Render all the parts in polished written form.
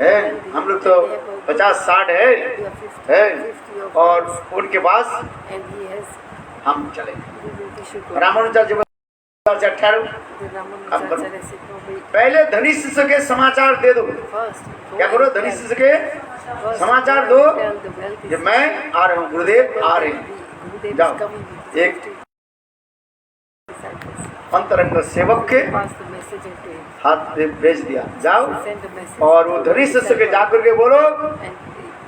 है, हम लोग तो 50-60 है और उनके पास हम चले। रामानुजाचार्य 18 पहले धनी शिष्य के समाचार दे दो। क्या करो? धनी शिष्य के समाचार दो कि मैं आ रहा हूँ, गुरुदेव आ रहे हैं। जाओ, एक अंतरंग सेवक के हाथ पे भेज दिया, जाओ और वो धनी शिष्य के जाकर के बोलो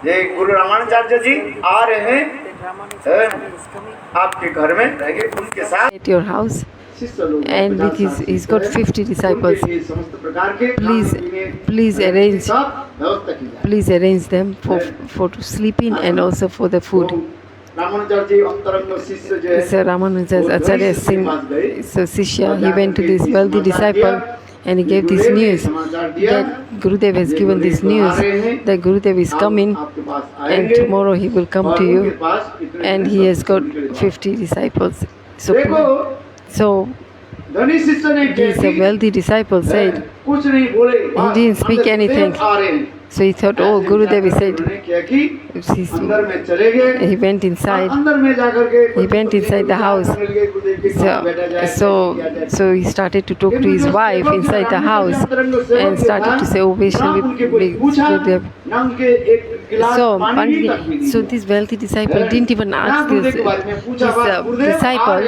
ये गुरु रामानुजाचार्य जी आ रहे हैं, आपके घर में रहेंगे, उनके साथ at your house and with he's got 50 disciples. Please arrange them for to sleep in and also for the food. So Ramanujacharya Singh, so Sishya, he went to this wealthy disciple and he gave this news that Gurudev has given this news that Gurudev is coming and tomorrow he will come to you and he has got 50 disciples. So this wealthy disciple said, he didn't speak anything. So he thought, oh, Gurudev said, he went inside. He went inside the house. So he started to talk to his wife inside the house and started to say, oh, where shall we be Gurudev? So this wealthy disciple didn't even ask this disciple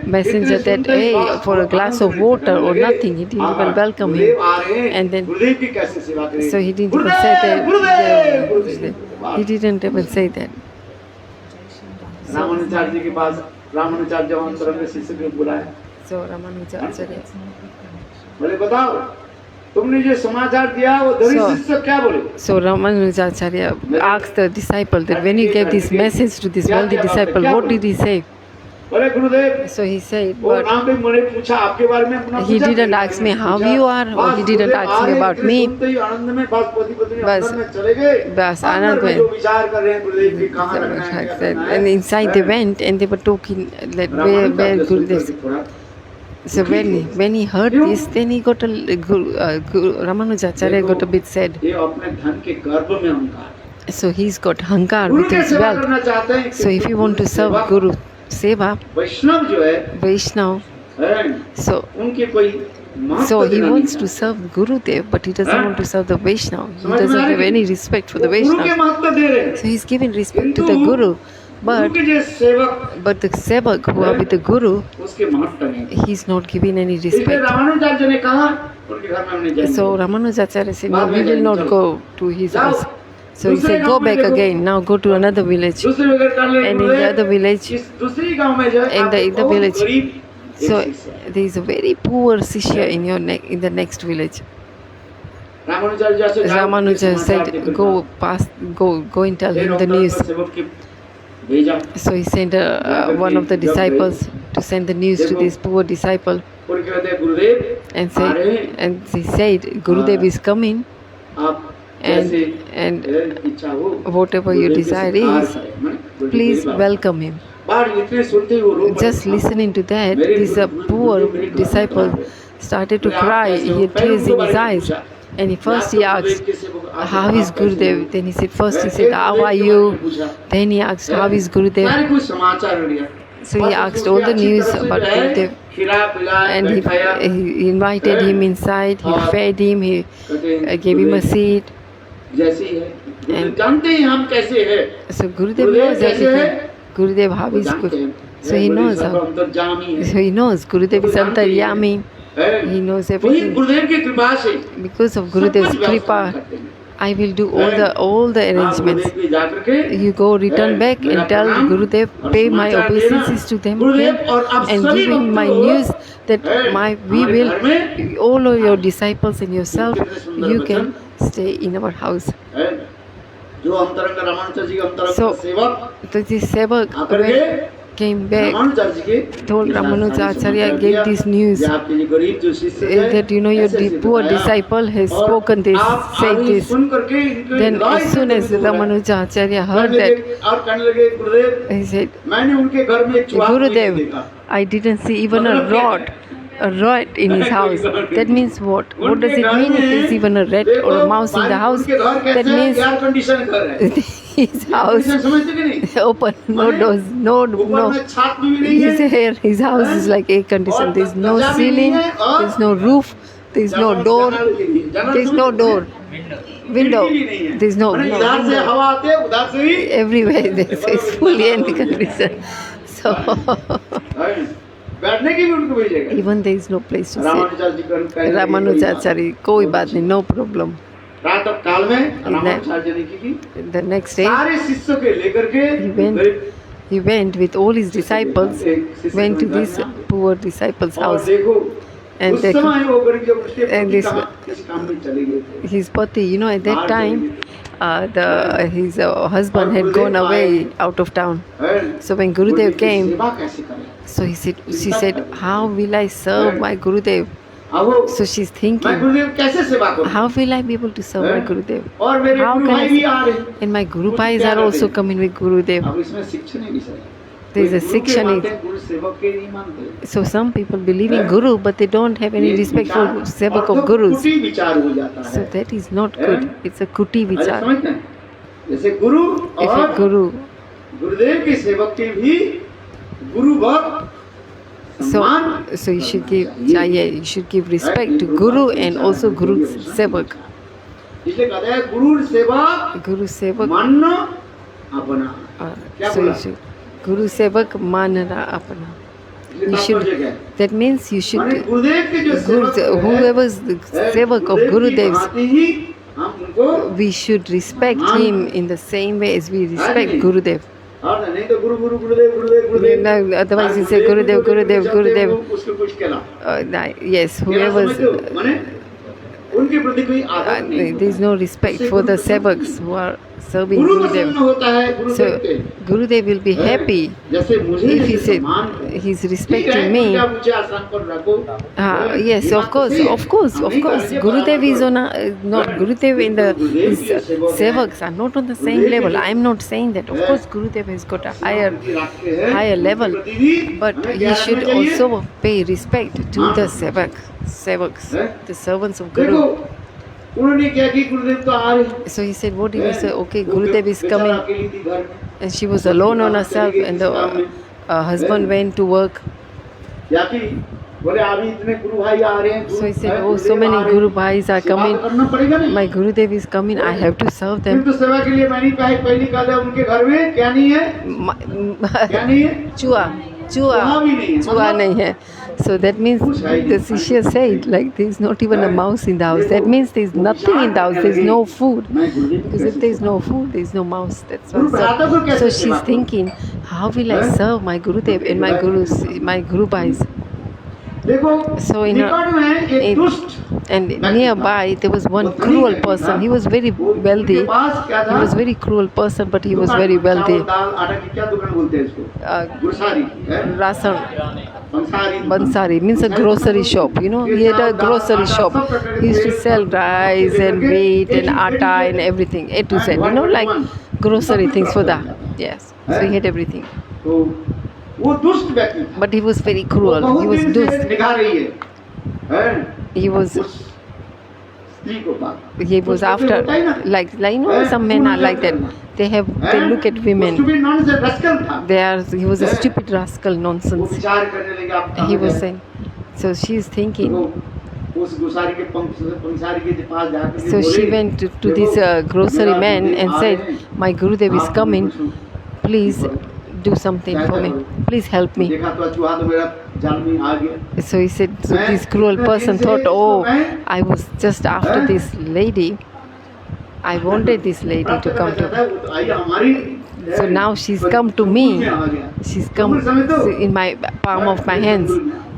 messenger that, hey, for a glass of water or nothing. He didn't even welcome him. And then, so he didn't even say that. He didn't even say that. So Ramanujacharya. बोले बताओ तुमने जो समाचार दिया वो धनी शिष्य क्या बोले? So Ramanujacharya asked the disciple that when you gave this message to this wealthy disciple, what did he say? बोले गुरुदेव, so he said, वो नाम भी मैंने पूछा आपके बारे में अपना he didn't ask me how you are or he didn't ask me about me. आनंद में बस पति पत्नी अंदर में चले गए, बस आनंद में जो विचार कर रहे हैं गुरुदेव की कहाँ रखना है, and inside they went and they were talking like where Gurudev. So when he heard this, then he got Ramanujacharya got a bit sad. ये अपने धन के गर्भ में अहंकार, so he's got hankar with his wealth. So if you want to serve Guru Seva, वैष्णव जो है Vaishnav, so उनके कोई so he wants to serve Gurudev, but he doesn't want to serve the Vaishnav. He doesn't have any respect for the Vaishnav. So he's giving respect to the Guru, but the Sevak who are with the Guru, he's not giving any respect. So Ramanujacharya said, no, we will not go to his house. So he said, go back again, now go to another village. And in the other village, in the village, so there is a very poor Sishya in the next village. Ramanuja said, go and tell him the news. So he sent one of the disciples to send the news to this poor disciple. And he said, Gurudev is coming. And whatever your desire is, please welcome him. Just listening to that, this poor disciple started to cry. He had tears in his eyes. And he asked, how is Gurudev? Then he said, how are you? Then he asked, how is Gurudev? So he asked all the news about Gurudev. And he invited him inside, he fed him, he gave him a seat. And so Gurudev knows everything. Gurudev, how is Gurudev? So he knows how. So he knows Gurudev is Antaryami. He knows everything. Because of Gurudev's kripa, I will do all the arrangements. You go return back and tell Gurudev, pay my obeisances to them and give him my news that we will, all of your disciples and yourself, you can stay in our house. So this Sevak came back, told Ramanujacharya, gave this news that your poor disciple has spoken this, said this. Then as soon as Ramanujacharya heard that, he said, Gurudev, I didn't see even a rod. a rat in his house. That means what? What does it mean if there's even a rat or a mouse in the house? That means air condition घर है his house समझते कि नहीं open, no doors, no. ऊपर में छत भी नहीं है His house is like air conditioned. There's no ceiling, there's no roof, there's no door, there's no door, window, there's no इधर से window. हवा आते है उधर से भी Everywhere it's fully air conditioned. So बैठने की भी उनको मिल जाएगा even there is no place to sit. Ramanujacharya ji का Ramanujacharya, कोई बात नहीं, no problem. रात काल में रामानुजाचार्य ने की The next day सारे शिष्यों के लेकर के he went with all his disciples, went to this poor disciple's और house. देखो And उस they- समय वो गरीब जब उसके and पति this- कहाँ किस काम में चले गए थे His pati, you know, at that बाहर time, चले गए। his husband had gone away out of town. हैं? So when वो Gurudev देखो came, सेवा कैसे करें so she said, how will I serve my Gurudev? अब वो So she's मैं thinking, गुरुदेव कैसे सेवा करूं how will I be able to serve my हैं? Gurudev? और मेरे How गुरु can भाई I भी serve? आ रहे हैं And my Guru कुछ Bhais क्या are also करते हैं? coming with Gurudev. अब इसमें शिक्षण है विषय There is a गुरु के section मानते in. हैं, गुरु सेवक के नहीं मानते So some people believe in Guru, but they don't have any ये respect for विचार sevak of और तो Gurus. कुटी विचार हो जाता So है that is not good. It's a kuti अरे vichar. समझते हैं जैसे गुरु If a और Guru, गुरुदेव के सेवक के भी गुरु भक्त सम्मान so you should give chahiye, you should give respect to Guru and also Guru sevak. इसलिए कहते हैं गुरु सेवा Guru sevak. मन अपना क्या So बोला? you should Guru sevak manana apana. इसलिए You should. तात्पर्य क्या है? That means you माने should. गुरुदेव के जो सेवक हैं, Whoever's the sevak of Gurudev's, भांति ही हम उनको we should respect him in the same way as we respect Gurudev. और नहीं तो गुरु गुरु गुरुदेव गुरुदेव गुरुदेव No, otherwise you say Gurudev, Gurudev, Gurudev. उसको कुछ कहना Yes, कहना whoever's. समझते हो? माने उनके प्रति कोई आदत नहीं There is no respect for the sevaks who are serving गुरु प्रसन्न Gurudev. होता है गुरुदेव So के Gurudev will be happy जैसे मुझे if he जैसे said सम्मान करें। he's ठीक है, respecting me. उनका ऊंचे आसन पर रखो Yes, ये of बात course, सही है। of course, हम of नहीं course. करेंगे, Gurudev is बराबर on a, not Gurudev in the his sevaks are not on the same level. I am not saying that. Of course, Gurudev has got a higher level, but he should also pay respect to the sevaks, the servants of देखो Guru. उन्होंने क्या की गुरुदेव तो आ रहे So he said, what did he say? Okay, Gurudev is बेचारा coming, अकेली थी घर में and she was alone on herself, and the husband went to work. क्या की बोले अभी इतने गुरु भाई आ रहे हैं So he said, oh, so many Guru Bhais are coming. करना पड़ेगा नहीं My Gurudev is coming. I have to serve फिर them. तो सेवा के लिए मैंने पहली कहा था उनके घर में क्या नहीं है क्या नहीं है Chua, चूहा भी नहीं है chua nahi hai. So that means the Shishya said, like, there's not even a mouse in the house. That means there's nothing in the house. There's no food. मैं गुरुदेव को Because if कैसे there's no food, there's no mouse. That's Guru why. भ्राता को कैसे So सेवा she's करूं? thinking, how will I serve my Gurudev and my Guru Bhais? देखो So in निकट में एक in- दुष्ट And nearby there was one cruel person. He was very wealthy. उनके पास क्या He था was very cruel person, but he was दुकान, very wealthy. चावल, दाल आटा की क्या दुकान बोलते हैं इसको गुरसारी है Rasan Bansari Bansari means a grocery shop. You know, he had a grocery shop. He used to sell rice and wheat and atta and everything, A to Z. You know, like grocery things for that. Yes. So he had everything. तो वो दुष्ट व्यक्ति था। But he was very वो cruel. He बहुत was दिन से dust. निगाह रही है He was उस स्त्री को पाकर he was after like you know some men are like that. They look at women. stupid nonsense rascal था He was a stupid rascal वो nonsense. विचार करने लगे आप कहाँ He was गए? saying. So she is thinking. तो उस गुसारी के पंसारी के पास जाकर के So she बोले, went to this देखो, grocery मेरा man Gurudev and uh said, रहे हैं, my Gurudev is आप coming. कुछ Please do something for me. Please help me. देखा तो चूहा तो मेरा जाल में आ गया So he said, so this cruel person thought, oh, I was just after this lady. I wanted this lady to come to me. तो आई हमारी So now she's come to me. She's come in my palm of my hands.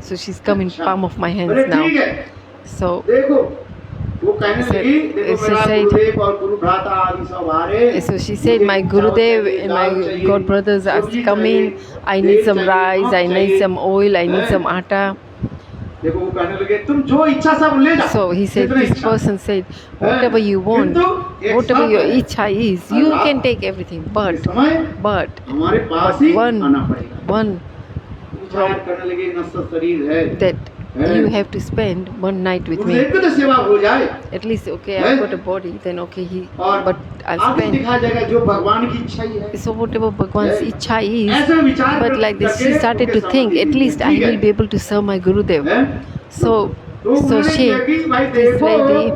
So she's come in palm of my hands अरे now. ठीक है So देखो वो कहने लगी देखो so मेरा said- गुरुदेव और गुरु भ्राता आदि सब आ रहे हैं। So she said, my Gurudev and my God brothers are coming. I need some rice, I need some oil, I need some atta. देखो वो कहने लगे तुम जो इच्छा सब ले जाओ। So he said, जितना this इच्छा। person said, whatever you want, whatever your icha is, you can take everything. इस But समय हमारे पास ही one- आना पड़ेगा। one विचार करने लगे नश्वर शरीर है that you have to spend one night with me. गुरुदेव की तो सेवा हो जाए At least, okay, I've got a body, then okay, और but I'll आगे spend. दिखा जाएगा जो भगवान की इच्छा ही है So whatever Bhagwan's ichha is, ऐसा विचार but like this, she started to think, at least I will be able to serve my Gurudev. हैं? So, तो so उन्होंने she, किया कि भाई this देखो, lady,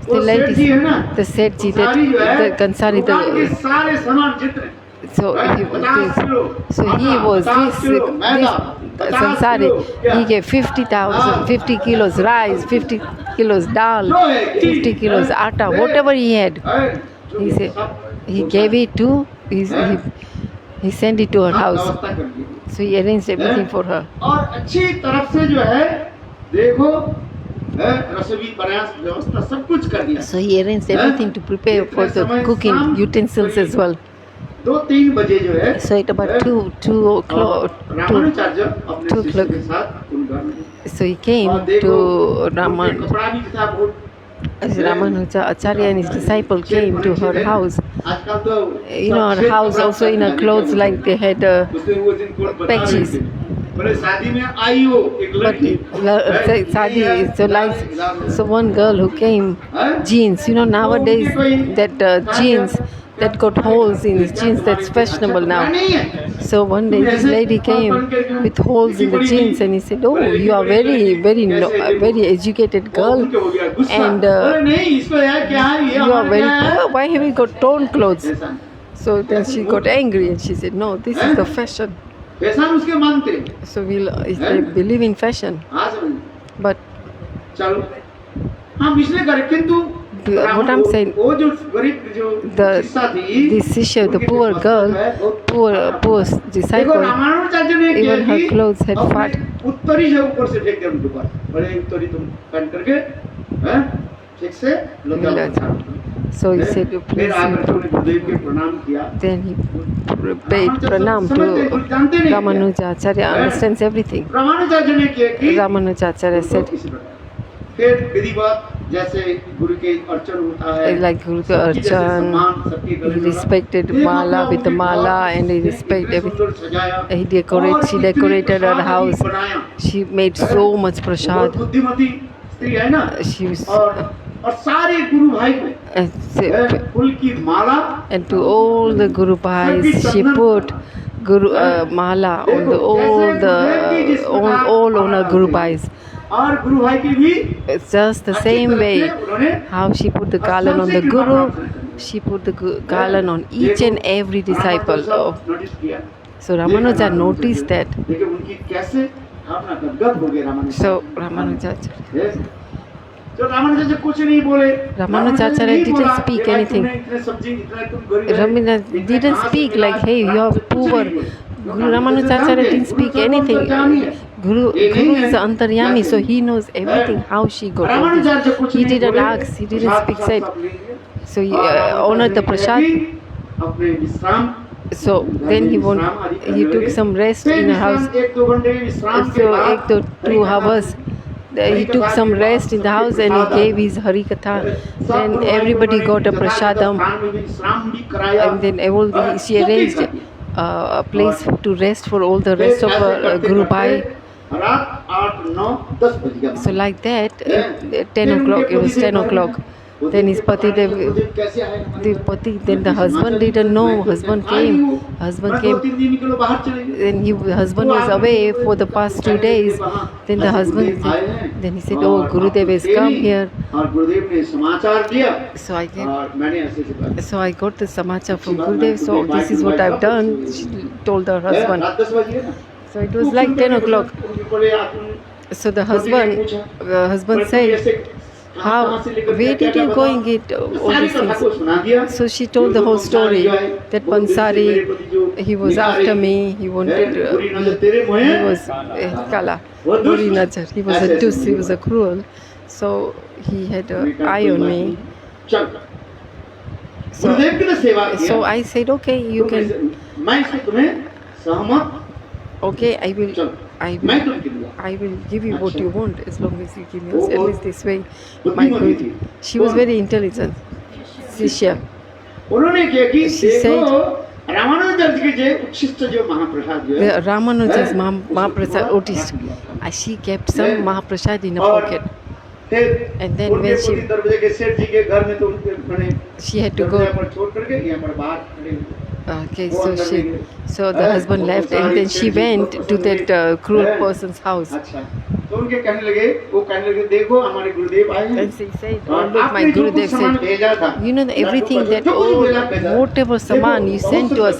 वो the सेठ जी है ना, lady, the Sethi, कंसारी जो है, the Kansari, दुकान के the, सारे सामान जितने so he 50 was kilo this, so he was आटा, 50 किलो मैदा, 50 Sansari, किलो क्या? he gave 50,000, 50 kilos rice, 50 kilos dal, जो है कि, 50 kilos हैं? atta, whatever he had. हैं? जो He said, सब he होता gave है। it to, he sent it to her सब house. व्यवस्था कर दी। So he arranged everything for her. और अच्छी तरफ से जो है देखो रसोई बनाया व्यवस्था सब कुछ कर दिया So he arranged everything to prepare for the cooking utensils as well. 2-3 बजे जो है So at about 2 o'clock, Ramanujacharya अपने 2 शिष्य o'clock. के साथ उन घर में So he came और देखो to उनके कपड़ा भी था बहुत Ramanuja Acharya and his disciple came to her house. आजकल तो You know, her house also in her clothes, like they had उसने वो दिन कोट बता रहे patches. थे बोले शादी में आई हो एक But लड़की Sadi, so like, so one girl who came, jeans, you know, nowadays that jeans that got holes in his jeans, that's fashionable now. So one day this lady came with holes in the jeans and he said, oh, you are very, very, very educated girl and you are very poor. Why have you got torn clothes? So then she got angry and she said, no, this is the fashion. Fashion उसके मानते So they believe in fashion. हाँ समझ But चलो हाँ इसलिए करे किंतु what I'm saying, वो जो गरीब जो शिष्या थी this Sisha, the poor girl, poor देखो disciple, रामानुजाचार्य ने किया even her clothes had fat. अपने उत्तरी से ऊपर से फेंक दिया उनके ऊपर बड़े उत्तरी तुम पहन करके हैं ठीक से लो जाओ So he said, फिर please, आकर के गुरुदेव के प्रणाम किया then he paid pranam to Ramanuja Acharya, understands everything. Ramanujacharya ने किया कि Ramanuja Acharya said, फिर विधिवत जैसे गुरु के अर्चन होता है like Guru Archan, he respected Mala with the Mala and he respected everything. She decorated her house. She made so much prasad. Buddhimati स्त्री है ना She was, और सारे गुरु भाई को फूल की माला and to all the Guru Bhais, she put Guru Mala on all on her Guru Bhais. और गुरु भाई की भी It's just the same way how she put the garland on the Guru, she put the garland on each and every disciple. Notice किया So Ramanuja noticed that. देखिए उनकी कैसे भावना गदगद हो गए रामानुज So Ramanuja, तो रामानुज जी कुछ नहीं बोले Ramanujacharya didn't speak anything. Ramana didn't speak like, hey, you are poor. Guru Ramanujacharya didn't speak anything. Guru is the Antaryami, so he knows everything, how she got all this. He didn't ask, he didn't speak, said. So he honored the prasad. So then he took some rest in a house. So 2 hours. He took some rest in the house and he gave his Hari Katha. Then everybody got a prasadam. And then she arranged a place to rest for all the rest of Guru Bhai. So like that, 10 o'clock, it was 10 o'clock. Then his Pati, then the husband didn't know, husband came, then husband was away for the past 2 days. Then the husband, then he said, oh, Gurudev has come here. So I got the samachar from Gurudev, so this is what I've done, she told her husband. So it was like 10 o'clock. So the husband said, where did you go and get all these things? So she told the whole story, that Pansari, he was after me, he wanted, he was Kala, Buri Najar, he was a dus, he was a cruel. So he had an eye on me. So I said, okay, you can, okay, I will give you what you want as long as you give me. At least this way, my good. She was very intelligent. Sishya. She said, Ramanujacharya के जो उच्छिष्ट जो महाप्रसाद जो है, Ramanuja's Mahaprasad Otis, she kept some Mahaprasad in a और pocket. फिर And then उनके when she- police दरवाजे के सेठ जी के घर में तो उनके मैंने She had to दरवाजे go. पर छोड़ करके यहाँ पर बाहर खड़े हुए। Okay, so the husband left, and then she went to that cruel person's house. अच्छा, तो उनके कहने लगे, वो कहने लगे देखो हमारे गुरुदेव आए हैं And she said, और "Oh look, my आपने जो कुछ Gurudev सामान said, भेजा था, you know everything that whatever saman you sent to us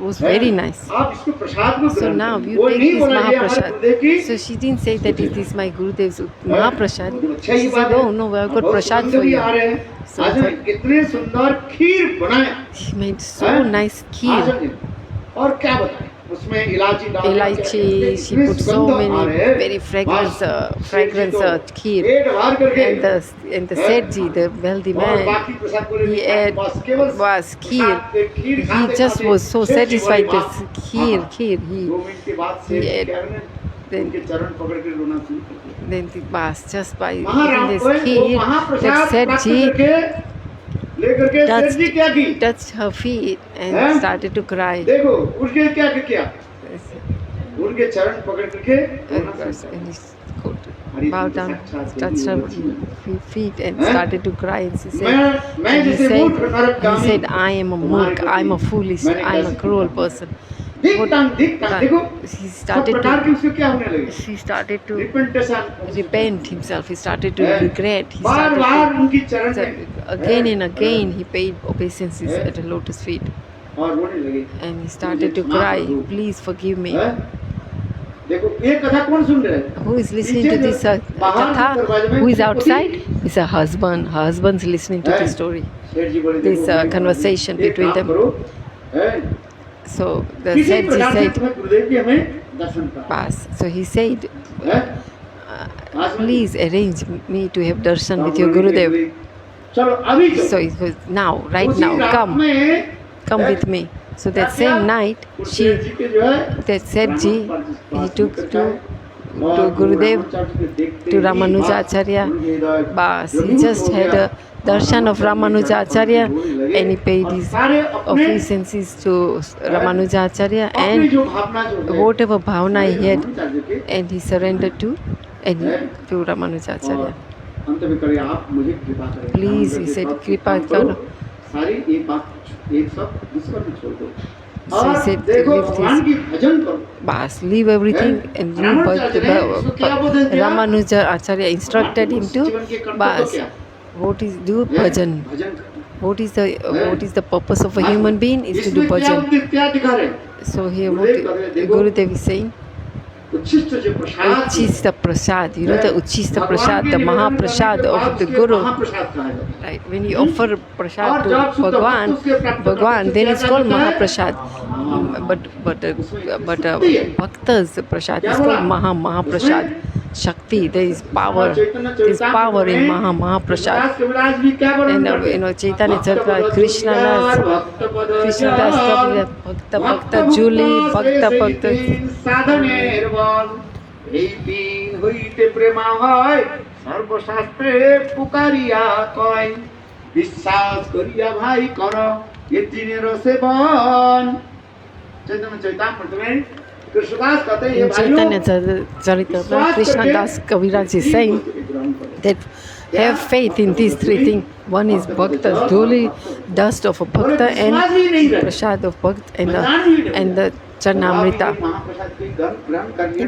was very nice. आप इसको प्रसाद को So ग्रहण now करें। you वो take नहीं this बोला ये हमारे गुरुदेव की Mahaprasad." So she didn't say that it is my Gurudev's Mahaprasad. अच्छा ही She बात said, है। "Oh no, we have got बहुत prasad सुंदर for भी you." आ रहे हैं। So आज it's हम इतने सुंदर खीर बनाया She made so हैं? nice आज kheer. हमने- और क्या बताएं उसमें इलायची डाल Elaichi, she put so many very fragrance kheer. And the Sethji, the wealthy man, he ate was kheer. He just was so satisfied with kheer. He ate. Then it was just by eating this kheer that Sethji लेकर के सेठ जी क्या की touched her feet and हैं? started to cry. देखो उसके क्या किया उनके चरण पकड़ करके And he bowed down, touched her feet and हैं? started to cry. And she said, मैं and जैसे मूर्ख नरक he said, I am a monk, I am a foolish, I am a cruel person. दिख टांग देखो He सब started प्रकार के to, उसके क्या होने लगे he started to रिपेंटेशन repent himself. He started to हैं? regret. He bar started bar to, उनकी चरण so में again and again he paid obeisances हैं? at the lotus feet. और रोने लगे And he started to cry, please forgive me. हैं? देखो ये कथा कौन सुन रहा है Who is listening to this katha? Who is outside? It's her husband. Her husband's listening to this story. सेठ जी बोले This, देखो, conversation एक between काम them. करो, हैं? So the किसी Sethji प्रकार से said, तुम्हें गुरुदेव की हमें दर्शन करा pass. So he said, हैं? आज में- please arrange me to have darshan with your आप बोलेंगे, Gurudev. चलो अभी चलो। So it was now, right उसी now, रात come में, come हैं? with me. So that same night, उस she, सेठ जी के जो है, that Sethji, he took to और Gurudev, रामानुजाचार्य को देखते to ही Ramanujacharya. उनके हृदय Bas, he द्रवित just हो had गया। a darshan of Ramanujacharya and he paid और his सारे अपने- obeisances to Ramanujacharya अपनी and जो भावना जो है, whatever bhavana he had, Ramanujacharya के, and he surrendered to Ramanujacharya. और अंत में करे आप मुझे कृपा करें Please, he said, कृपा करो. सारी एक बात एक सब दूसरा में छोड़ दो So he और said, देखो leave भगवान this. की भजन करो Bas, leave everything and leave Ramanujacharya instructed him to Bas. What is do bhajan? भजन करो What is the purpose of a human being is to do इसमें क्या bhajan. क्या दिखा रहे So here what Gurudev is saying, उच्छिष्ट जो प्रसाद Uchista Prasad, you know the Uchista Prasad, the Mahaprasad of the Guru. महाप्रसाद कहा जाता है Right, when you offer prasad to Bhagwan, then it's called Mahaprasad. But Bhakta's prasad is called Mahaprasad. Shakti, there is power. There is power in Mahaprasad. कविराज भी क्या वर्णन And Chaitanya Chakra, Krishnadas, Krishnadas Kaviraj, Bhakta Bhakta Juli, Bhakta সাধনের বল এই দিন হইতে প্রেমা হয় সর্বশাস্ত্রে পুকারিয়া কয় বিশ্বাস করিয়া ভাই কর এ দিনের সেবন চৈতন্য চৈতামৃত में कृष्णदास कहते हैं ये In Chaitanya Charitamrita, Krishnadas Kaviraj is saying that have faith in these three things. One is Bhakta's dhuli, dust of a Bhakta, and prasad of Bhakta, and the Charnamrita,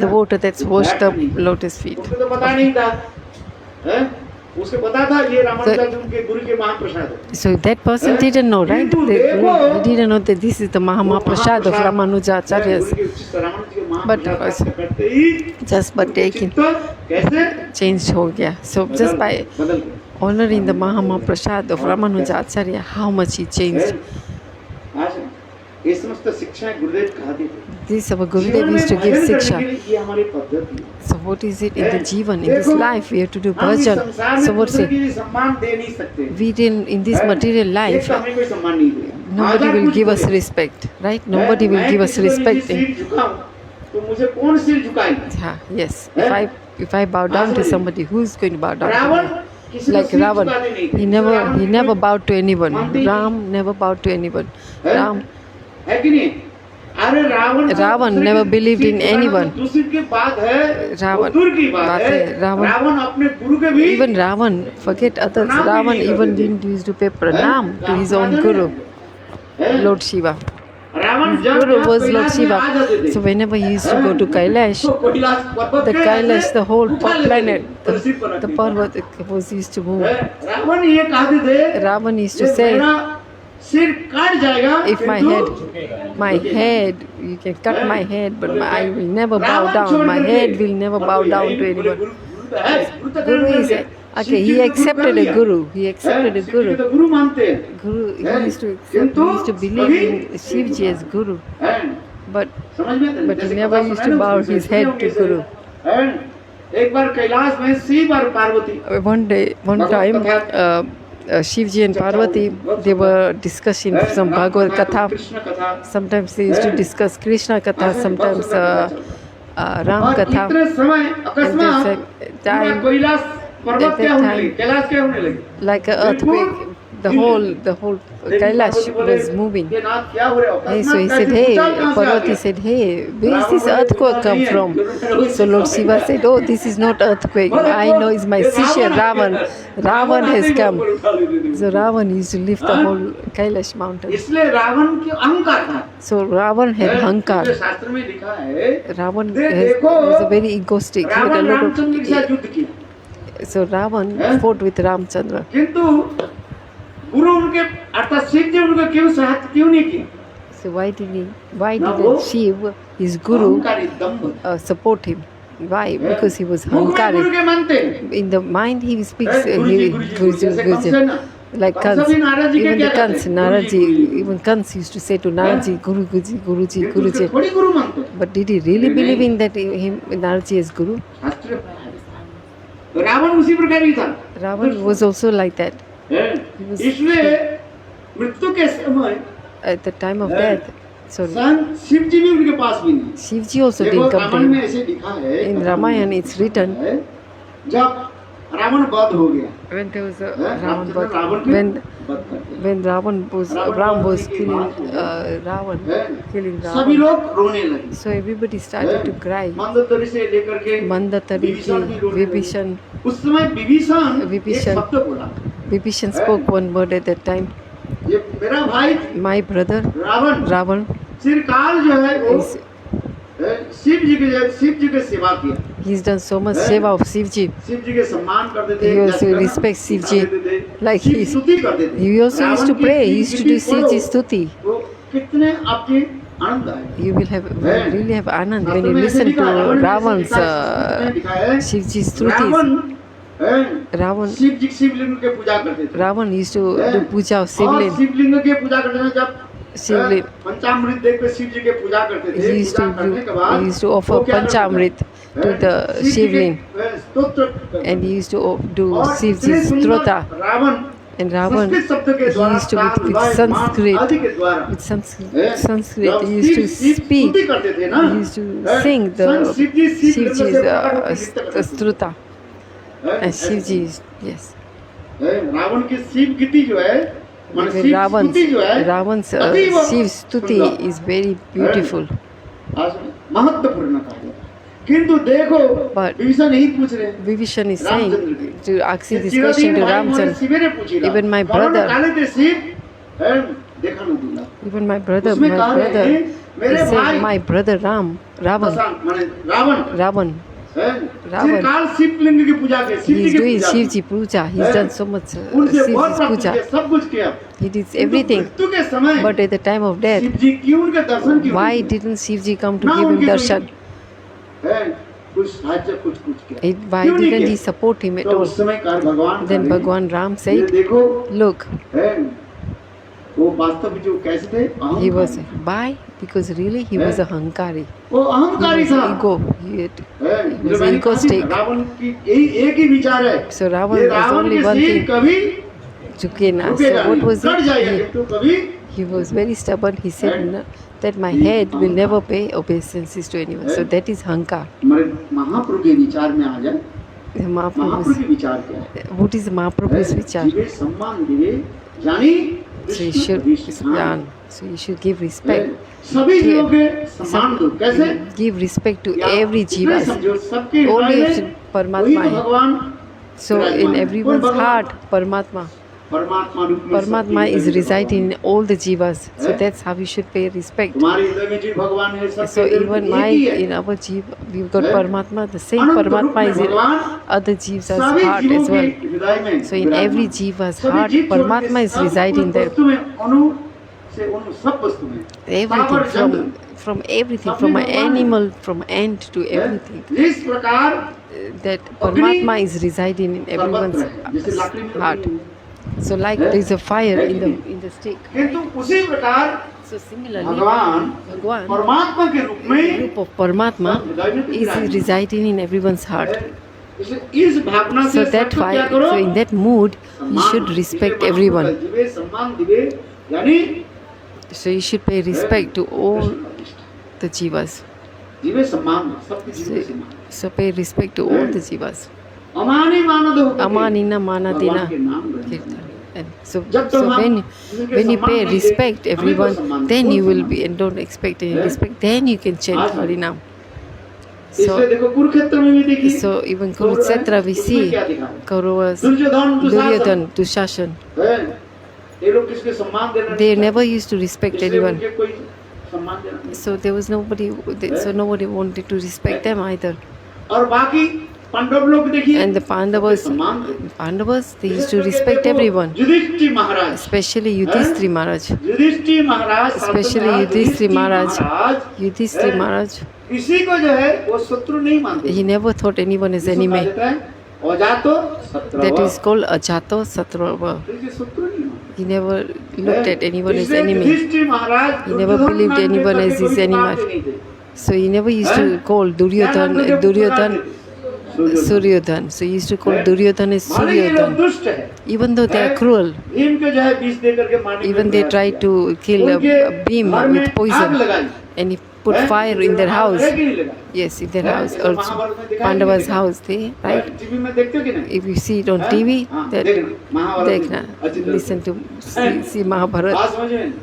the water that's washed the lotus feet. उसको तो पता नहीं था हैं उसको पता था ये रामानुजाचार्य उनके गुरु के महाप्रसाद है So that person didn't know, right? He didn't know that this is the Mahaprasad of Ramanujacharya's. But करते ही Just by taking, तो कैसे changed ho gaya. So just by बदल गए honoring the Mahaprasad of Ramanujacharya, how much he changed. आज ये समस्त शिक्षा गुरुदेव कहते थे This our Gurudev used to give Siksha. ये हमारी पद्धति है So what is it in the Jivan, in this life? We have to do bhajan. So what's it? सम्मान दे नहीं सकते We didn't, in this material life, हमें कोई सम्मान नहीं दिया nobody will give us respect, right? Nobody will give us respect. तो मुझे कौन सिर झुकाएगा Yeah, yes. If I bow down to somebody, who's going to bow down to Ravan me? किसी को Like सिर Ravan, झुकाते नहीं थे। he never bowed to anyone. Ram never bowed to anyone. Ram है कि नहीं? अरे Ravan never believed in anyone. दूसरी की बात है, Ravan- दूर की बात बात है। है, Ravan- रावण अपने गुरु के भी Even Ravan, forget others, प्रणाम भी Ravan नहीं even करते थे। didn't used to pay pranam to his own guru, Lord Shiva. Ravan His जब guru यहाँ was Lord कैलाश में आ जाते Shiva. थे, So whenever he used to go to Kailash, तो कैलाश पर्वत the पे Kailash, ऐसे the whole उठा लेते थे, planet, और सिर पर रख the देते थे। Parvat was used to move. Ravan ये कहते थे, Ravan used to ये say, मेरा सिर काट जाएगा, if my head, you can cut my head, but I will never bow down. My head will never bow down to anyone. Guru is okay. He accepted a guru. He accepted a guru. गुरु मानते हैं, Guru. He used to accept, he used to believe in Shivji as guru, but समझ में? But he जैसे never कथा used सुना to है ना, bow उसमें his head to जैसे, Guru. एक बार कैलाश में शिव और Parvati One time, Shivji and Parvati, they were discussing some Bhagavad Katha. Krishna कथा, Sometimes they used to discuss Krishna Katha, sometimes Ram और Katha. इतने समय अकस्मात And पूरा time, कैलाश पर्वत at क्या that होने लगी, time, कैलाश क्या होने लगी? like an earthquake, the whole Kailash was moving. ये नाथ क्या हो रहा है? Hey, so he said, hey, Parvati said, hey, where is this earthquake come from? So Lord Shiva said, oh, this is not earthquake. I know it's my Shishya Ravan. Ravan has come. So Ravan used to lift the whole Kailash mountain. इसलिए रावण की अहंकार था। So Ravan had इसलिए hankar. शास्त्र में लिखा है, Ravan देखो, was a very egoistic. He had a Ravan lot Ramchandra के साथ of, युद्ध किया, so Ravan fought with Ramchandra. किंतु गुरु उनके अर्थात शिव जी उनका क्यों साथ क्यों नहीं किया? So why didn't Shiv, his guru, अहंकारी दंभ, support him? Why? Because he was मुख में गुरु hankari. के मानते हैं। In the mind he speaks गुरुजी, जैसे कंस, like कंस Kans. भी नारद जी के Even क्या the Kans, कहते हैं? Naraji, Guruji, even Kans used to say to Naraji, Guruji, Guruji, ये तो उसके Guruji. थोड़ी गुरु मानते हैं। But did he really believe in that him Naraji as Guru? शास्त्र में है। तो रावण उसी प्रकार ही था। Ravan was also like that. was- इसलिए मृत्यु के समय At the time of death, sorry, संत शिव जी भी उनके पास भी नहीं। Shivji also देखो didn't come to रामायण में him. ऐसे लिखा है, In Ramayana it's written, है, जब रावण वध हो गया, when there was a है, Ravan, रावण के when वध कर दिया। when Ram was killing Ravan, killing सभी Ravan. लोग रोने लगे। So everybody started to cry. Mandodari से लेकर के Mandatari विभीषण भी रोने लगे। Vibhishan, उस समय विभीषण एक विभीषण। शब्द बोला, Vibhishan spoke one word at that time. ये मेरा भाई My brother रावण Ravan चिरकाल जो है वो is शिव जी के सेवा किया, he's done so much seva of Shivji. Shiv जी के सम्मान करते थे, He also जस करना respects शिव जी, करते थे, like शिव he- स्तुति करते थे। He also used to Ravan की pray. He Shiv used to स्तुति do Shivji करो, stuti. तो कितने आपके आनंद आए। You will really have anand when शास्त्र you में ऐसे listen to लिखा है, रावण में ऐसे Ravan's लिखा है, लिखा है, Shivji रावण stutis. Ravan शिवलिंग के पूजा करते थे। Ravan used to do puja of और Shivlin. शिवलिंग के पूजा करते थे, जब Shivlin. पंचामृत देख के शिव जी के पूजा करते थे। He used पूजा करने के बाद he used to वो offer क्या करते थे? Panchamrit to the शिव जी के, Shivling, स्तोत्र करते थे। and he used to do और इतने Shivji's सुंदर strota. Ravan And Ravan, Sanskrit शब्द के he द्वारा, used to ताल, with लय, मान Sanskrit, आदि के द्वारा, with हैं? Sanskrit, जब he used to Shiv speak. स्तुति करते थे ना, He used to हैं? sing the संत शिव जी शिवलिंग से Shivji's प्रकट होकर नृत्य करते थे। struta. हैं? And Shivji, yes. हैं? रावण की शिव गीति जो है, माने Even शिव स्तुति जो है, Ravan's अतीव Shiv stuti सुंदर, is very beautiful. आज महत्वपूर्ण कार्य। किंतु देखो But विभीषण यही पूछ रहे हैं, Vibhishan is रामचंद्र saying की, to asking this Chiranjeev question to भाई हमारे Ramchandra. शिवे ने पूछी ना, Even my कौन brother- काले थे शिव, हैं? देखा न दूल्हा। Even my brother, उसमें कहा है, he मेरे said, भाई my brother Ravan, माने रावण, Ravan, चिरकाल शिवलिंग की पूजा की, शिव he जी is की doing पूजा की। Shivji puja. He's done so much उनसे बहुत Shivji's प्राप्त किया, puja. सब कुछ किया। He did किंतु everything. मृत्यु के समय But at the time of death, Shiv जी क्यों उनके दर्शन क्यों why नहीं किए? didn't Shivji come to ना give him उनकी darshan? हैं? कुछ साहाय्य कुछ किया। Why क्यों नहीं didn't किया? he support him at तो all? उस समय कार भगवान Then करें, Bhagwan Ram ये said, देखो look, हैं? वो वास्तव में जो कैसे थे, he was, अहंकारी। why? Because really he was a hankari. वो He अहंकारी was था। ego. He had, हैं? he जो was मैंने कहा थी, egoistic. रावण की यही एक ही विचार है, So Ravan ये was रावण only की one सिर thing. कभी Chukena. रुकेगा So what नहीं, was कट जाएगा, it? किंतु कभी He was very stubborn. He said no, that my head will never pay obeisances to anyone. So that is hankar. हमारे महाप्रभु के विचार में आ जाए, महाप्रभु Mahaprabhu's, के विचार क्या है? what is Mahaprabhu's vichar? जीवे सम्मान दिवे, यानी So you should, yeah, so you should give respect. सभी जीवों के सम्मान दो कैसे Give respect to या every इतने jivas. समझो सबके Only हृदय में वही Paramatma तो hai. भगवान So विराजमान in है। everyone's कोई भगवान heart, Paramatma. परमात्मा रूप में Paramatma सबके is हृदय में residing in भगवान all the jivas. So है। that's how we should pay respect. तुम्हारे हृदय में जो भगवान है सबके So हृदय में even एक my, ही है in our jiva, we've got है। Paramatma. The same अनंत रूप Paramatma में is in भगवान other jivas' सभी heart जीवों as के well. हृदय में So in every विराजमान। jiva's सभी heart, जीव छोड़ के Paramatma is सब residing there. वस्तु में अणु से उन सब वस्तु में Everything Sawar jungle from everything, सभी from an भगवान है। animal, from ant to है। everything. इस प्रकार That अग्नि Paramatma is residing in everyone's सर्वत्र है जैसे लकड़ी में heart. अग्नि So like है। there's a fire है in कि the नहीं? stick. किंतु उसी प्रकार So similarly, भगवान Bhagwan, परमात्मा के रूप the में group of Paramatma सब हृदय में is विराजमान residing in everyone's heart. है। इसलिए इस भावना So से that सबको why, क्या करो so in that mood, you सम्मान should दो। respect इसलिए everyone. महापुरुष दिवे सम्मान दिवे यानी So you should pay respect to all Krishna का निष्ठा। the jivas. दिवे सम्मान दो सबके जीव So, के सम्मान so pay respect to all the jivas. अमानी मानद हो Amanina manadina भगवान के नाम ग्रहण kirtan. करो। And so, जब so तक हम when जिनके you सम्मान pay नहीं respect दें, हमें तो everyone, सम्मान then कौन you will सम्मान be, and don't expect any है? respect, then you can chant आज Harinam. इसलिए So, देखो कुरुक्षेत्र में भी देखिए so even कौरव है, Kurukshetra we उसमें see क्या दिखा है? Kauravas, Duryodhan Duryodhan, Dushashan. है ये लोग किसके सम्मान देना They नहीं never चाहते। used to respect इसलिए anyone. उनके कोई सम्मान देना नहीं। So there was nobody, so nobody wanted to respect them either. और बाकी पांडव लोग देखिए And the सबके सम्मान देते। Pandavas, they used to विशेष करके respect देखो, everyone, युधिष्ठिर महाराज especially Yudhishthira Maharaj. युधिष्ठिर महाराज Especially शांतनु Yudhishthira Maharaj. महाराज Yudhishthira है, Maharaj, किसी को जो है वो शत्रु नहीं मानते he never thought anyone as जिसको कहा enemy. जाता है अजातो That शत्रु is called Ajato Satrava. शत्रु नहीं मानते He never looked at anyone as इसलिए enemy. Yudhishthir Maharaj He never Duryodhan believed नाम के anyone करके as his कोई enemy. बात नहीं थे। So he never used to हैं? call क्या नाम करके Duryodhan, पुकारते थे? Suryodhan. So he used to call हैं? Duryodhan as भले ये लोग Suryodhan. दुष्ट है Even though they are हैं? cruel, भीम को जो है विष दे करके मारने के even लिए they प्रयास tried किया। to kill उनके a beam घर में with आग poison, लगाई। and he put हैं? fire in their आग house. लगा कि नहीं लगा? Yes, in their हैं? house. ये तो Also, महाभारत में दिखाई Pandava's नहीं देगा। house, they, right? हैं? टीवी में देखते हो कि नहीं? If you see it on हैं? TV, हाँ, that देखना, महाभारत देखना, में अच्छी तरह listen से। to हैं? see Mahabharat. बात समझ में?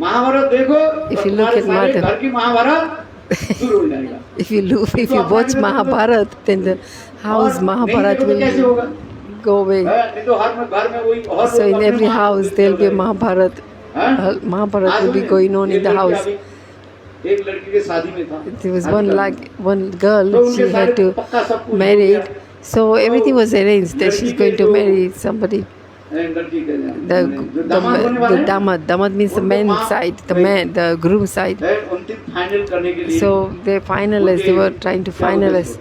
महाभारत देखो If तो you look तुम्हारे at सारे Mahabharata- घर की महाभारत शुरू हो जाएगा If you watch Mahabharat, then the house और Mahabharat नहीं देखो तो कैसे will होगा? go away. हैं? नहीं तो हर में घर में वही और So लोग in अपने every महाभारत house देखते there will be a रहे। Mahabharat. हैं? Mahabharat आज will be सुनिए, going on एक in the लड़की house. अभी- एक लड़की के शादी में था There was शादी one करने। girl, तो उनके she had सारे to पक्का सब कुछ हो marry. गया। So everything was arranged that she's लड़की going के to जो- marry somebody. लड़की के The जो दामाद होने वाले हैं, damad means the उनको man माँ- side, the groom side. है, अंतिम फाइनल करने के लिए So they finalized. They were trying to finalize.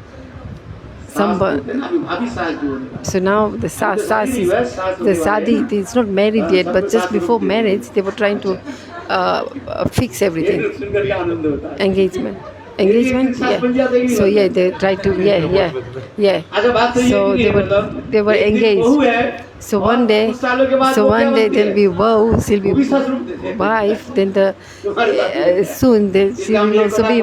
Somebody. भाभी सास जो होने वाली। So now the sas is the sadi. It's not married yet, but just before marriage, they were trying to fix ये everything. सुन करके आनंद होता है। Engagement. Yeah. So yeah, they tried to yeah. अच्छा बात तो ये So भी they है, were मतलब एक दिन engaged. बहू है, So और one day, कुछ सालों के बाद so वो क्या one day बनती there'll है? be wow, she'll वो भी be ससुर देते हैं। wife. Then the तुम्हारे साथ soon she will also be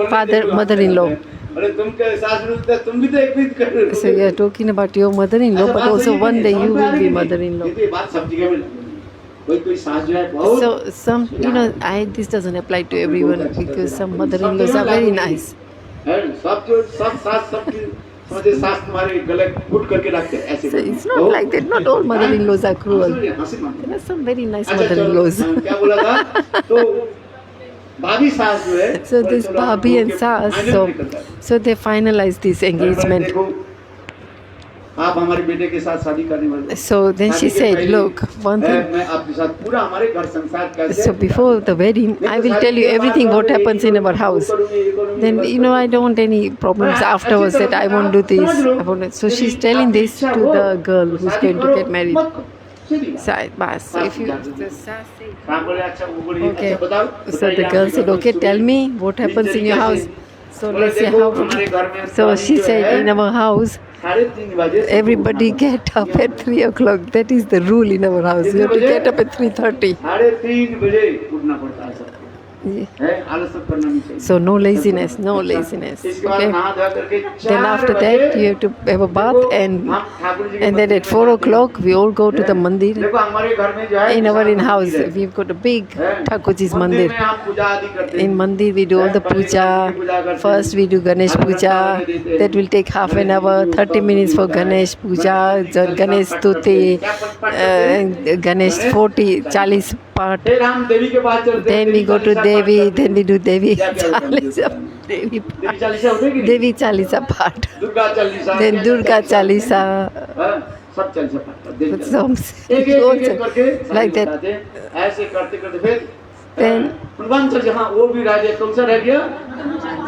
mother-in-law. अरे तुम के सासुर थे, तुम भी तो एक दिन कर रहे हो। So you are talking about your mother-in-law, but also one day you will be mother-in-law. ये बात सब जगह में लगती है। कोई सास जो है बहुत So some, this doesn't apply to everyone because some mother-in-laws are very nice. है, सब जो सब सास सबकी समझे सास तुम्हारे गले घुट करके रखते हैं ऐसे। So it's not like that. Not all mother-in-laws are cruel. हंसी मत। There are some very nice अच्छा, चलो, mother-in-laws. क्या बोला था? तो भाभी सास जो है So this चलो, Bhabhi and उनके Sas, final भी करता है। so they finalized this engagement. देखो, आप हमारे बेटे के साथ शादी करने वाले हो। So then she शादी के said, पहले, look, one thing. मैं आपके साथ पूरा हमारे घर संसार कैसे So before the wedding, I will tell you everything what happens in our house. Then I don't want any problems afterwards that I won't do this. I won't. So she's telling this to the girl who's going to get married. Side bas. If you the Sas said, okay. So the girl said, okay, tell me what happens in your house. So let's see how. So she said, in our house, everybody get up at 3 o'clock. That is the rule in our house. You have to get up at 3:30. 3:30 बजे उठना पड़ता है सबको। है, आलस करना नहीं चाहिए। So no laziness, no laziness. इसके बाद Okay. नहा धो करके Then 4 after बजे that you have to have a bath हम ठाकुर जी के and then मंदिर at में 4 जाते हैं। o'clock we all go to the mandir. देखो हमारे घर में जो है In our विशाल in-house मंदिर है। we've got a big है? Thakurji's मंदिर mandir. में हम पूजा आदि करते हैं। In mandir we do all the पहले गणेश की पूजा puja. करते First हैं। we do Ganesh आधा घंटा puja. हमें देते हैं। That will take half an Ganesh ji hour, की 30 ऊपर minutes for होता है। Ganesh puja, गणेश Ganesh जी का पाठ करते हैं। stuti, क्या पाठ करते हैं? Ganesh 40 part. फिर हम देवी के पास चलते हैं। Then we go to Chalisa पाठ Devi, करते then हैं। we do Devi क्या क्या होता है? Chalisa, Devi देवी चालीसा होती है कि नहीं? Devi Chalisa part. Durga Chalisa, Then क्या Durga चालीसा होती है? Chalisa. हाँ, सब चालीसा पाठ करते हैं। With some एक करके like that. बताते हैं। ऐसे करते करते फिर Then हनुमान चालीसा, हाँ वो भी रह गया। कौन सा रह गया?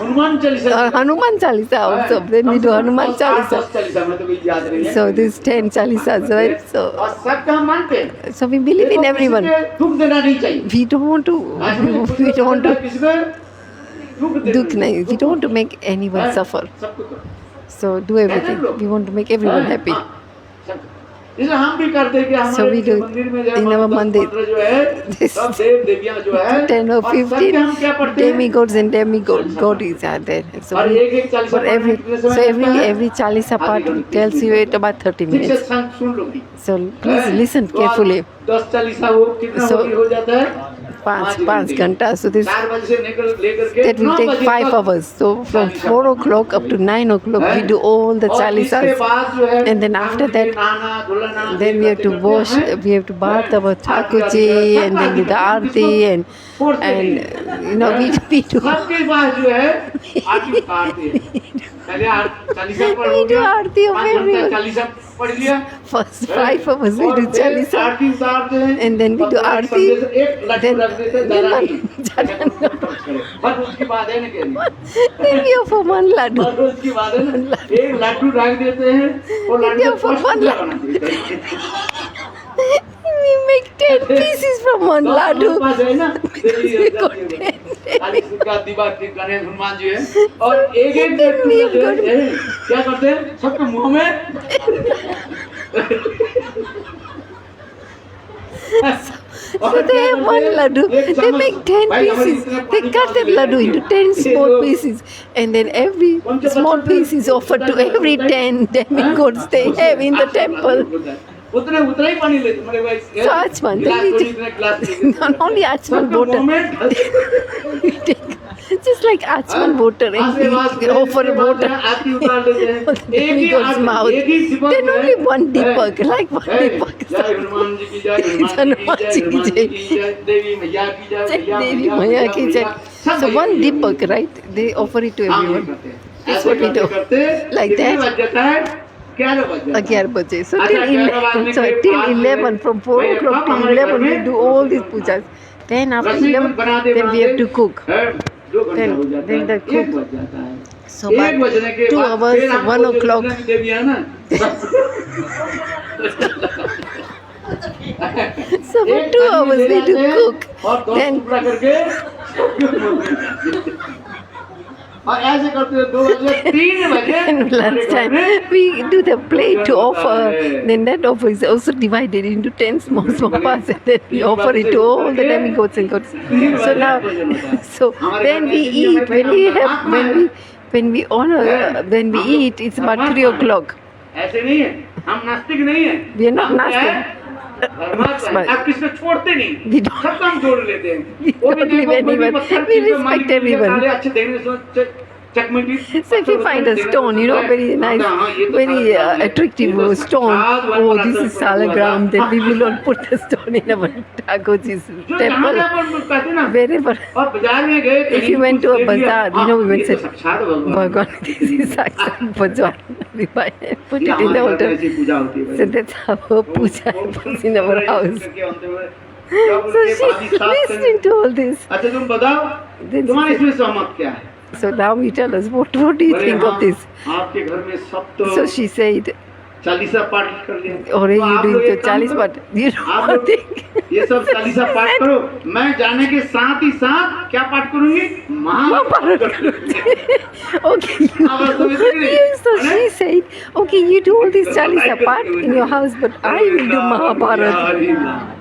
Hanuman Chalisa. Hanuman Chalisa also. Then we do Hanuman Chalisa. Chalisa में तो कोई याद नहीं है। So this 10 Chalisas, right? So और सबका हम मानते हैं। so we believe in everyone. दुख देना नहीं चाहिए। We don't want to. We don't want to. किसी को दुख देना Dukh nahi. We don't want to make anyone suffer. सबको करो। So do everything. We want to make everyone happy. हाँ, सबको। इसलिए हम भी करते हैं कि So we हमारे do मंदिर में जो है, in our 10, mandir. 15 जो है सब देव देवियां जो है 10 or और सबके 15 हम क्या पढ़ते हैं? demigods and demigods are there. So, और we, एक चालीसा for every पढ़ने के लिए समय लगता है। every Chalisa part tells you it about 30 ठीक से minutes. सुन लो भी। So please listen तो carefully. 10 चालीसा हो कितना So, हो जाता है? 5 घंटा. So this 4 बजे से लेकर के that will 9 take बजे 5 तक hours. So from 4 o'clock up to 9 o'clock we do all the और इसके Chalisas. बाद जो है And then after that, नहाना धुलाना Then we have to wash, we have to bath our Thakurji and then with the Aarti and you know we do सबके पास जो है आरती उतारते हैं। पहले चालीसा पढ़ We हो do गया, आरती of 5 घंटा everyone. चालीसा पढ़ लिया। first 5 hours we और do फिर Chalisa. आरती उतारते हैं। And then we और do फिर आरती, संदेश एक लड्डू then रख देते हैं, we ज़्यादा run- नहीं। बस उसके बाद है ना कह रही। Then you for one laddu. और उसके बाद है ना एक लड्डू रख देते हैं और laddu Yeah, for first one puja laddu. बना देते हैं। We make 10 pieces from one तो laddu. हमारे पास है ना We got 10. काली दुर्गा दिवा के गणेश हनुमान जी है और एक एक Then we have got- क्या करते हैं सबके मुंह में So they have one laddu, they make 10 pieces, they cut that laddu into 10 small pieces and then every small piece is offered to every 10 demigods they have in the temple. उतने उतना ही पानी लेते मेरे भाई So Achman, then we take, not only Achman water, we take just like Achman water and we offer water in demigod's mouth. Then only one deepak, like one deepak. जय हनुमान जी की जय हनुमान जी की जय, देवी मैया की जय Devi Maya ki jai. So one deepak, right? They offer it to everyone. That's what we do. Like that. 11 baje. So till 11, sorry, till 11, from 4 o'clock to 11, we do all these pujas. Then after 11, then we have to cook. Then the cook. So by 2 hours, 1 o'clock. So for 2 hours we do cook. Then और ऐसे करते हैं 2 बजे 3 बजे and lunchtime we do the plate to offer. Then that offer is also divided into 10 small parts and then we offer it to all the demigods and gods. So now, so when we eat, when we honor, when we eat, it's about 3 o'clock. ऐसे नहीं है हम नास्तिक नहीं है We are not Nastic. आप किसको छोड़ते नहीं We don't- सब हम जोड़ लेते हैं We don't leave anyone. We respect everyone. अच्छे देखने से चकमकी So if you find a stone, you know, very nice, very attractive stone, oh, this is salagram, then we will not put the stone in our Thakurji's temple. Wherever. और बाजार में गए If you went to a bazaar, you know, we went to साक्षात भगवान Bhagwan, this is Sakshat Bhagwan. We buy and put it in the altar. ऐसी पूजा होती है So that's how our puja happens in our house. So she listening to all this. अच्छा तुम बताओ Then तुम्हारे she इसमें सहमत क्या है So now you tell us, what do you think of this? आपके घर में सब तो So she said, चालीसा पाठ कर लिया or are you आप doing लोग the एक काम 40 करो, part? You आप don't लोग think? ये सब चालीसा पाठ करो मैं जाने के साथ ही साथ क्या पाठ करूंगी Mahabharat Okay, so she said, okay, you do all this Chalisa part in your house, but I will do Mahabharata.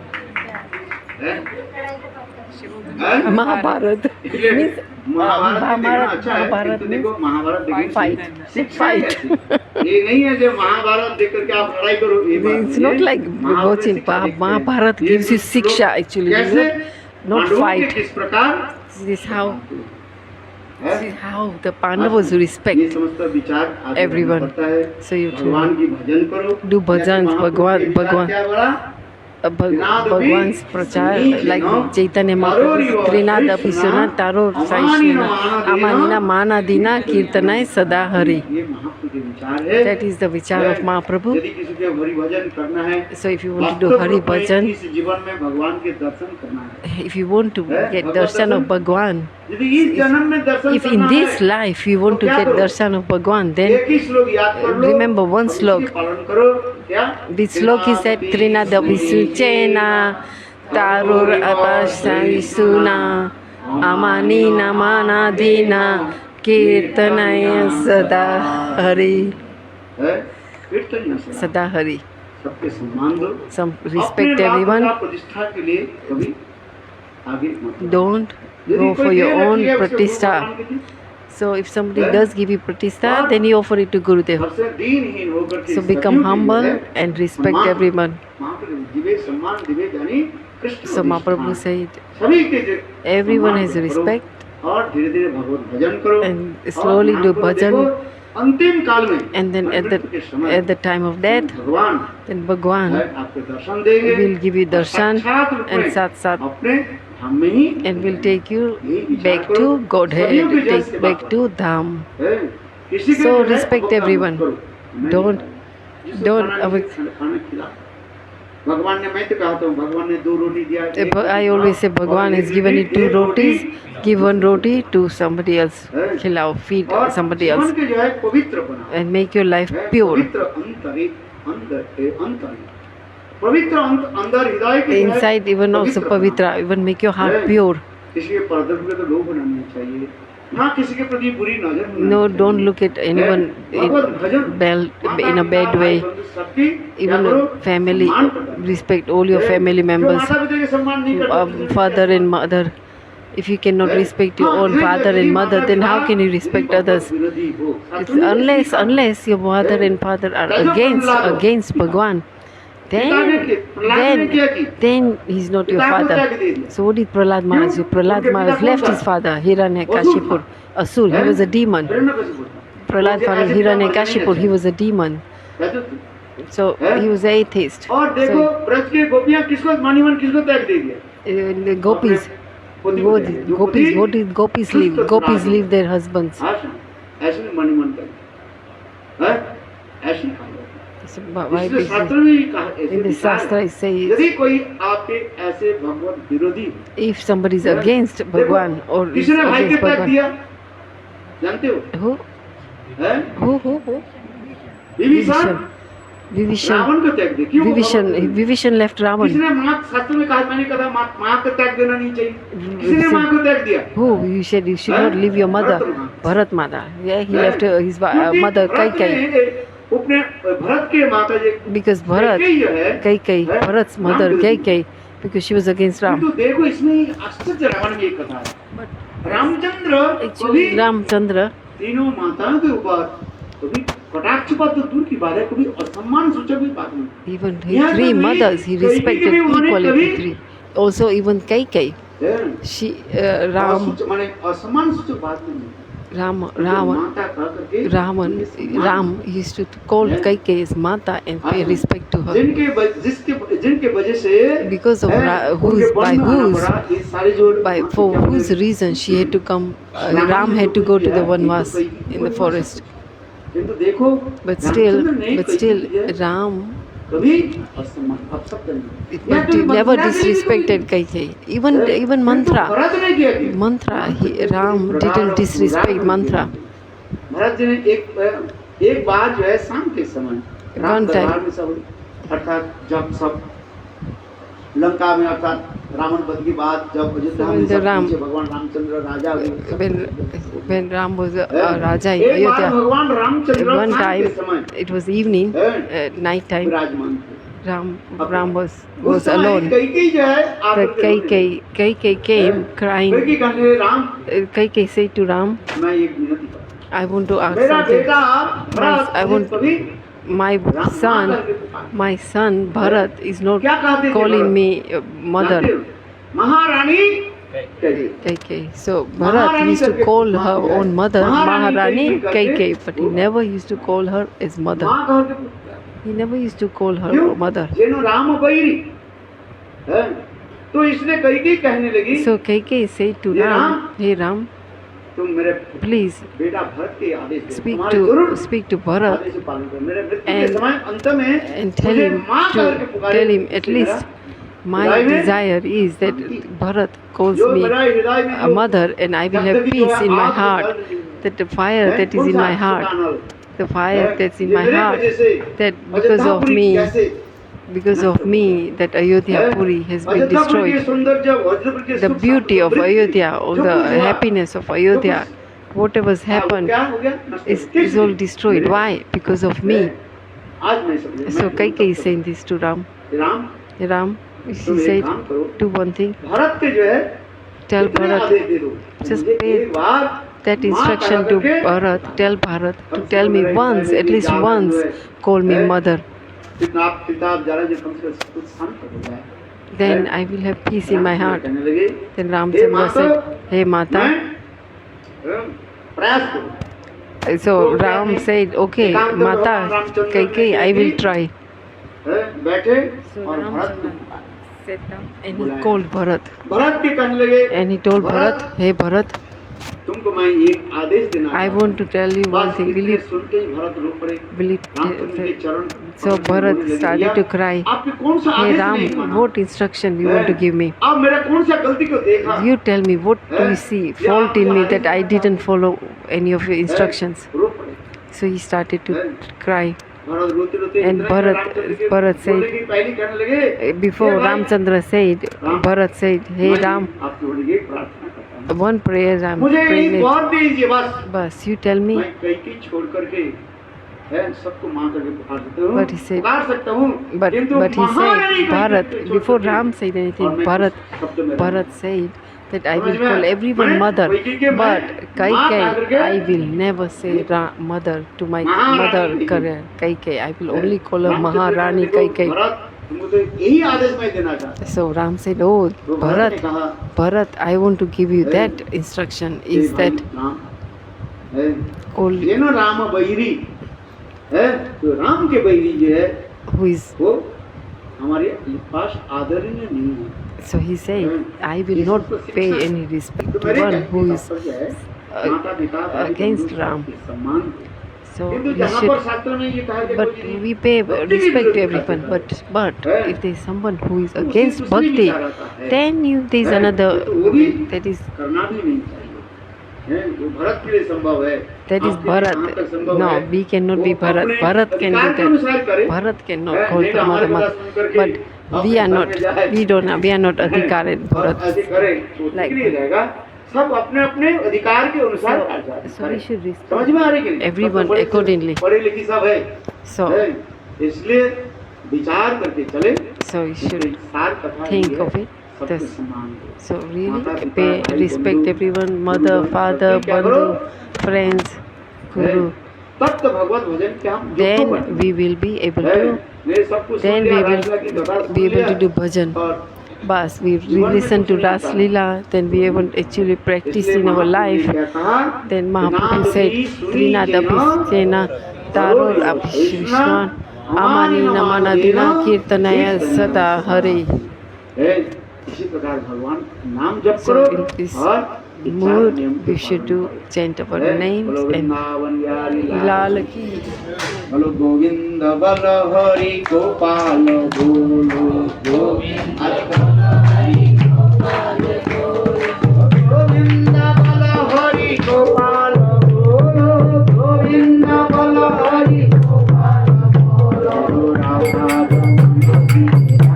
Mahabharat means Mahabharat देखना अच्छा है, Mahabharat किंतु देखो महाभारत देखने से fight. शिक्षा है Fight. ऐसी। ये नहीं है जो महाभारत देख करके आप लड़ाई करो, ये बात It's नहीं not है। like महाभारत watching शिक्षा देखते हैं। Mahabharat ये gives you लोग शिक्षा actually, कैसे not पांडवों के fight. किस प्रकार This is how है? the Pandavas ये respect समस्त विचार आगे everyone. बढ़ना पड़ता है। So you भगवान की भजन करो, do bhajans, जैसे महापुरुष के विचार भगवान- क्या बोला? Bhagwan's prachar, like Chaitanya Mahaprabhu, Trinadapi Suna, Taro Saishuna, Amanina Manadina, Kirtanai Sada Hari. ये महापुरुष के विचार है। That is the vichar of Mahaprabhu. यदि किसी को हरि भजन करना है, So if you want to do Hari वास्तव में Bhajan, इस जीवन में भगवान के दर्शन करना है। if you want to get darshan of Bhagwan, यदि इस जन्म में दर्शन if in करना this है, life you want to get darshan of Bhagwan, then एक ही श्लोक याद कर लो, remember one और इसकी slok. पालन करो। क्या? This slok is said Trinadapi Suchena, Tarur Apashai Suna, Amanina Manadina, Kirtanaya Sada Hari. है? कीर्तन में सदा Sada Hari. सबके सम्मान दो। Some अपने respect लाभ everyone. का प्रतिष्ठा के लिए कभी आगे मत बढ़ो। Don't यदि go कोई for your दे own रखी है, उसको pratishtha. भगवान की दी। So if somebody does give you pratishtha, then you offer it to Gurudev. सबसे दीनहीन होकर के So सभी become के humble लिए and respect सम्मान। everyone. महाप्रभु दिवे सम्मान दिवे यानी कृष्ण So को Mahaprabhu सम्मान। said, सभी के जो everyone सम्मान has करो respect और धीरे धीरे भगवत भजन करो and और slowly do महाप्रभु bhajan. देखो, अंतिम काल में And then at मृत्यु के समय the time of death, भगवान then है, Bhagwan आपको दर्शन देंगे will give you और darshan साक्षात रूप and में साथ अपने धाम में ही and will take you यही विचार back करो, to Godhead, सदियों की जय take सेवा back करो। to Dham. है, किसी के So जो है, respect वो काम everyone. करो। मैं Don't- जिसको don't खाना avoid- नहीं, खाना खिला। भगवान ने, मैं तो कहता हूँ, भगवान ने 2 रोटी दिया, एक रोटी I always say खाओ, Bhagwan और has एक given you रोटी- 2 एक rotis, roti give 1 roti to somebody else. है। Khilao, feed और somebody जीवन else के जो है पवित्र बना and make your life है, pure. पवित्र अंतर पवित्र अंदर हृदय के जो है Inside even also पवित्र Pavitra, even make your heart है। pure. किसी के परदर्श पे तो लोभ बनाना चाहिए ना, किसी के प्रति बुरी नजर नहीं No, लगानी don't चाहिए। look at anyone Bhagavad bhajan, in a bad way. माता, पिता, सबकी Even क्या करो? family, सम्मान करो। respect all your है, family जो members, माता पिता के सम्मान नहीं करते, किसी ने father क्या and mother. If you cannot है? respect your हाँ, own यदि- father यदि and mother, माता then how पिता can you यदि respect भगवत others? विरोधी हो, It's शास्त्र में unless लिखा है। unless your mother and father are against Bhagwan, पिता ने किया, प्रहलाद ने क्या की? then he's not your पिता को त्याग father. दे दिया। So what did Prahlad Maharaj do? Prahlad उनके Maharaj पिता left कौन his था? father, Hiranyakashipur, Asur. He was a demon. Hiranyakashipu था। Prahlad तो father ऐसे पिता मरने Hiranyakashipur, नहीं he was a demon. कहते थे। So है? he was an atheist. और देखो So ब्रज के गोपियां किसको मानिमन किसको त्याग दे दिया? the gopis, पोती को त्याग दिया। जो gopis, पोती what did gopis दुष्ट leave? Gopis Raja. leave their husbands. हाँ, ऐसे में मानिमन त्याग। है? ऐसे कहा जाता है। So why इसलिए is शास्त्र में भी कहा, ऐसे in the लिखा है। Shastra it says यदि कोई आपके ऐसे भगवत विरोधी if somebody is है? against देखो, Bhagwan or is किसी ने भाई के against त्याग Bhagwan, दिया, जानते हो? who? है? Who? विभीषण Vivishan. रावण को त्याग दिया। क्यों? Vivishan left Ravan. किसने माँ, शास्त्र में कहा, मैंने कहा माँ को त्याग देना नहीं चाहिए, किसने माँ को त्याग दिया? Who? You said you should not Huh? leave your mother. Bharat Bharat Mata. Yeah, he है? left his क्योंकि mother भरत Kaikai. ने अपने भरत के माता जी Because Bharat, कैकेयी जो है, Kaikai, है? Bharat's राम mother विरोधी। Kaikai, because she was against Ram. किंतु देखो इसमें आश्चर्य रावण में एक कथा है। रामचंद्र Actually, कभी Ramchandra, तीनों माताओं के ऊपर कभी कटाक्षपात तो दूर की बात है, कभी असम्मान सूचक भी बात नहीं। even his यहाँ 3 कभी mothers, he कैकेयी respected के भी उन्होंने equally कभी- the 3. Also, even Kaikai, है? she, Ram, असूच- माने असम्मान सूचक बात नहीं। Ravan, माता कह करके Raman, उन्हें सम्मान- Ram used to call है? Kaikai as Mata and pay हाँ। respect to her. जिनके वजह से Because of है, whose, उनके वन by में आना whose, पड़ा, ये सारे जो for whose reason she had to come, Ram had to go to the Vanvas in the forest. किंतु देखो But still, रामचंद्र ने but कोई still, चीज़ Ram, कभी असम्मान अपशब्द नहीं। या but तो he never मथुरा के लिए disrespected Kaikai. Even किंतु Mantra, भरत ने किया कि Mantra, Ram didn't disrespect Mantra. Bharat ji ने एक बार जो है शाम के समय राम One time. दरबार में सब, अर्थात जब सब लंका में, अर्थात रावण वध की बात जब अयोध्या में when the सब Ram- पीछे भगवान रामचंद्र राजा हुए, When Ram was a Raja in एक बार Ayodhya, भगवान रामचंद्र one शाम के time समय it was evening, है, night time, विराजमान थे। Ram was उस समय alone. कैकेयी जो है The आकर के रोने Kaikeyi came crying. कैकेयी कहने लगी, Ram Kaikeyi said to Ram, मैं एक विनती करता I want to हूं। ask मेरा something. बेटा भरत I want- कभी My Ram son Bharat is not क्या कहते थे calling भरत? me mother. जानते हो? महारानी Kaikeyi. Kaikeyi. So Bharat used to call her own mother Maharani Kaikeyi, but he never used to call her as mother. माँ कह के पूछता है। He never used to call her क्यों? mother. जेनो राम बैरी है, तो इसने कैकेयी कहने लगी, So Kaikeyi said to Ram, Hey Ram, तुम मेरे please बेटा भरत के आदेश दे, speak तुम्हारे जरूर to Bharat आदेश पालन करो। मेरे मृत्यु के and- समय अंत में and tell मुझे him माँ कह के to पुकारे। tell him at मेरा least my हृदय में desire is that Bharat calls जो me मेरा हृदय में a जो mother and I will have गंदगी जो peace है, in my आग heart, जल रही है, that the fire है, that is कौन in सा my heart, सुखानल? the fire that's in ये my मेरे heart, वजह से that because of Ayodhyapuri me, कैसे that Ayodhya Puri has been Ayodhyapuri के destroyed. सौंदर्य, अयोध्यापुरी के The सुख beauty of Samriddhi, Ayodhya, all जो the कुछ हुआ, happiness of Ayodhya, whatever's happened क्या हो गया? नष्ट हो गया। is all destroyed. Why? Because of me. आज मैं समझ So Kaikeyi is saying this to Ram. Ram Ram, तुम she एक said, काम करो, do one thing, भारत के जो है tell इतने Bharat, आदेश दे दो, just मुझे pay एक बार that माँ instruction कहा to करके Bharat, tell Bharat to tell me once, at least once, call me mother. पिता जरा जो कम से कम कुछ शांत हो जाए। Then I will have peace in my heart. कहने लगे, Then Ramchandra said, Hey Mata. मैं प्रयास करूं। So Ram said, Okay, Mata, Kaikeyi, I will try. बैठे So और भरत को Ramchandra sat down and he called Bharat. Bharat के कहने लगे, And he told Bharat, Hey Bharat, तुमको मैं एक आदेश देना I चाहता want to tell you हूं। one बस thing. Will इतने you, सुन के ही भरत रो पड़े। will you रामचंद्र के चरण So Bharat started to cry. आपने कौन सा Hey आदेश नहीं Ram, माना? what instruction you want to give me? आप मेरा कौन सा गलती को देखा? You tell me, what do you see fault in me that I didn't follow any of your instructions? रो पड़े। So he started to cry. Bharat रोते रोते And Bharat said, पहले कहने लगे, Before "हे भाई, Ramchandra said, Bharat said, Hey मैं Ram, आपके होने की प्रार्थना करता हूं। one prayer I'm मुझे एक praying. बार दीजिए बस। Bas, you tell me. मैं कैकेयी छोड़ करके है सबको मां करके पुकार सकता हूँ, But he said- पुकार सकता हूँ, But किंतु he महारानी said, कैकेयी Bharat, को छोड़ before करके Ram said और anything, मैं Bharat, कुछ शब्द में Bharat said that I will समझ में call आया? everyone मैंने mother, कैकेयी के but मैं माँ कह Kaikeyi, करके I will never say mother to my महारानी mother Kaikeyi. Kaikeyi. I will only call her Ramchandra Maharani कहने लगे, Kaikeyi. भरत तुमको तो यही आदेश मैं देना चाहता हूँ। So Ram said, Oh, तो भरत ने Bharat, कहा, Bharat, I want to give you that instruction is "हे भाई, that राम है, call ये ना राम बैरी है, तो राम के बैरी जो है who is. वो हमारे पास आदरणीय नहीं है। So he said, I will not pay any respect तो to मेरे one कहने who का is. तात्पर्य है, माता पिता भाई against बंधु Ram. सबके सम्मान दो। So किंतु we जहाँ पर should. शास्त्र में ये कहा है कि But कोई we pay भक्ति के respect to विरुद्ध everyone. करता है, But if there is someone who is तो उसकी against दूसरी bhakti, विचारता है, then there is है, another तो वो भी that is करना भी नहीं चाहिए। है, वो भरत के लिए संभव है। that is आपके लिए कहाँ तक Bharat. संभव No, है? we cannot वो be Bharat. अपने Bharat can अधिकार do के अनुसार that. करे। Bharat cannot है, call नहीं तो the हमारे mother. बात सुन करके But we अपने are घर not. में जाए। We don't. We are not है, adhikar in और Bharat. ऐसे करे तो Like ठीक नहीं रहेगा। सब अपने अपने अधिकार के अनुसार आजाद So we should समझ respect में आ रही कि नहीं? everyone सब तो बड़े- accordingly. पढ़े लिखी सब है। So है, इसलिए विचार करके चले। so we should सार कथा think ये है, of it. सबको This. सम्मान दो। So really माता, पिता, pay भाई, respect बंधु, everyone, mother, गुरुजन, father, सबकी क्या करो? bandhu, friends, guru. तब तो भगवत भजन के हम Then we will be able to. Then we will be able to do bhajan. Bas, we listen to Ras Leela, then we haven't actually practiced in our life. Then Mahaprabhu said, Trina Dabhisena Tarol Abhishwan Amani Namanadina Kirtanaya Sada Hari. इसी प्रकार भगवान नाम जप So करो in this और mood we should do chant our names and Lal ki. बोलो गोविंद बल हरि गोपाल बोलो गोविंद गोविंद बल हरि गोपाल बोलो गोविंद बल हरि गोपाल बोलो राधा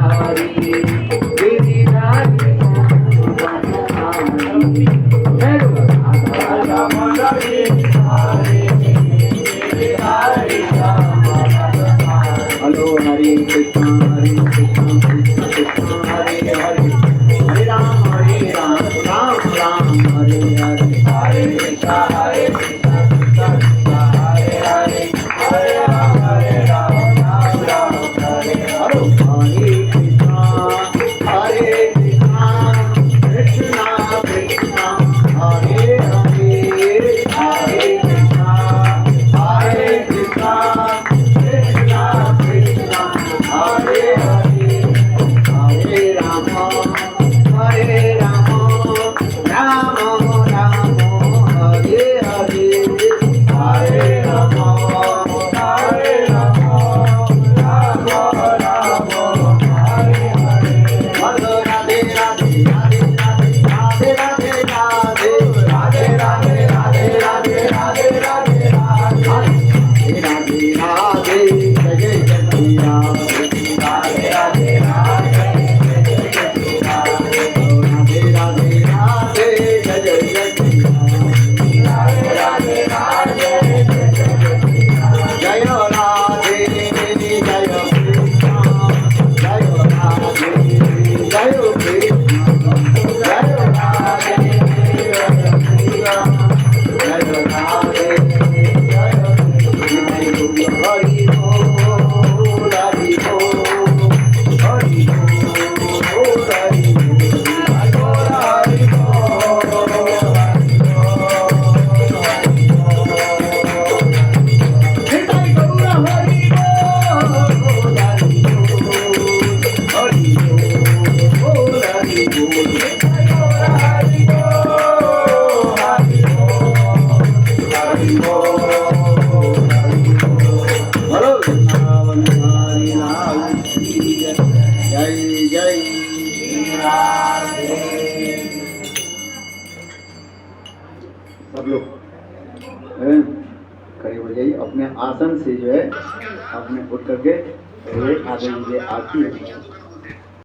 हरि गिरिधारी हेलो हरि कृष्ण हरि सब लोग खड़े हो जाइए, अपने आसन से जो है अपने उठ करके आगे आरती